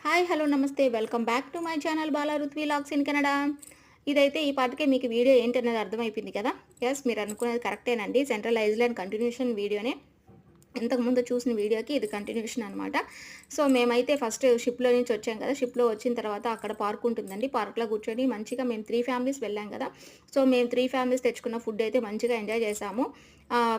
Hi hello నమస్తే welcome back to my channel Bala Ruth vlogs in Canada. ఇదైతే ఈ పాటికే మీకు వీడియో ఏంటనేది అర్థమైపోయింది కదా. ఎస్, మీరు అనుకునేది కరెక్టేనండి. సెంట్రల్ ఐస్లాండ్ కంటిన్యూషన్ వీడియోనే. ఇంతకుముందు చూసిన వీడియోకి ఇది కంటిన్యూషన్ అనమాట. సో మేమైతే ఫస్ట్ షిప్లో నుంచి వచ్చాం కదా. షిప్లో వచ్చిన తర్వాత అక్కడ పార్క్ ఉంటుందండి. పార్క్లో కూర్చొని మంచిగా మేము 3 ఫ్యామిలీస్ వెళ్ళాం కదా. సో మేము 3 ఫ్యామిలీస్ తెచ్చుకున్న ఫుడ్ అయితే మంచిగా ఎంజాయ్ చేసాము.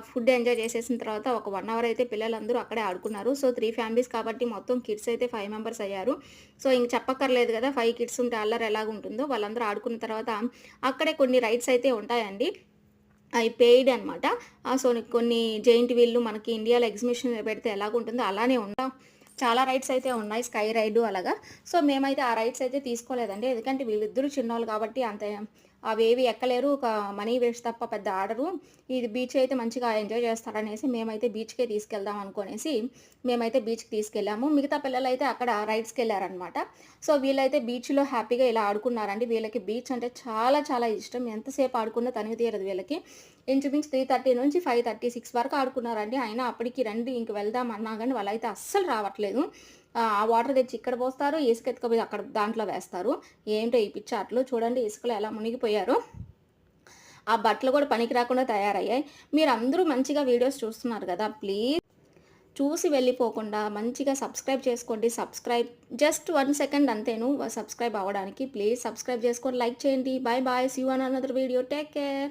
ఫుడ్ ఎంజాయ్ చేసేసిన తర్వాత ఒక 1 అవర్ అయితే పిల్లలందరూ అక్కడే ఆడుకున్నారు. సో 3 ఫ్యామిలీస్ కాబట్టి మొత్తం కిడ్స్ అయితే 5 మెంబర్స్ అయ్యారు. సో ఇంక చెప్పక్కర్లేదు కదా, 5 కిడ్స్ ఉంటే అల్లరి ఎలాగుంటుందో. వాళ్ళందరూ ఆడుకున్న తర్వాత అక్కడే కొన్ని రైడ్స్ అయితే ఉంటాయండి. అయి పెయిడ్ అనమాట. సో, కొన్ని జెయింట్ వీల్లు మనకి ఇండియాలో ఎగ్జిబిషన్ పెడితే ఎలాగుంటుందో అలానే చాలా రైడ్స్ అయితే ఉన్నాయి. స్కై రైడు అలాగా. సో, మేమైతే ఆ రైడ్స్ అయితే తీసుకోలేదండి. ఎందుకంటే వీళ్ళిద్దరూ చిన్నోళ్ళు కాబట్టి అంత అవేవి ఎక్కలేరు. ఒక మనీ వేస్ట్ తప్ప పెద్ద ఆడరు. ఇది బీచ్ అయితే మంచిగా ఎంజాయ్ చేస్తారనేసి మేమైతే బీచ్‌కే తీసుకెళ్దాం అనుకోనేసి మేమైతే బీచ్‌కి తీసుకెళ్ళాము. మిగతా పిల్లలైతే అక్కడ రైడ్స్‌కెళ్లారనమాట. సో, వీళ్ళైతే బీచ్‌లో హ్యాపీగా ఇలా ఆడుకున్నారండి. వీళ్ళకి బీచ్ అంటే చాలా చాలా ఇష్టం. ఎంతసేపు ఆడుకున్నా తనివి తీరదు వీళ్ళకి. ఇంచుమించు 3:30 నుంచి 5:30, 6 వరకు ఆడుకున్నారండి. అయినా అప్పటికి రండి ఇంక వెళ్దాం అన్నా గానీ వాళ్ళైతే అస్సలు రావట్లేదు. ఆ వాటర్ తెచ్చి ఇక్కడ పోస్తారు, ఇసుక ఎత్తుకుపోయి అక్కడ దాంట్లో వేస్తారు. ఏంటో ఈ పిచ్చి ఆటలు చూడండి, ఇసుకలో ఎలా మునిగిపోయారో. ఆ బట్టలు కూడా పనికి రాకుండా తయారయ్యాయి. మీరందరూ మంచిగా వీడియోస్ చూస్తున్నారు గదా, ప్లీజ్ చూసి వెళ్ళిపోకుండా మంచిగా సబ్స్క్రైబ్ చేసుకోండి. జస్ట్ 1 సెకండ్ అంతేను సబ్స్క్రైబ్ అవ్వడానికి. ప్లీజ్ సబ్స్క్రైబ్ చేసుకొని లైక్ చేయండి. Bye bye. See you on another video. Take care.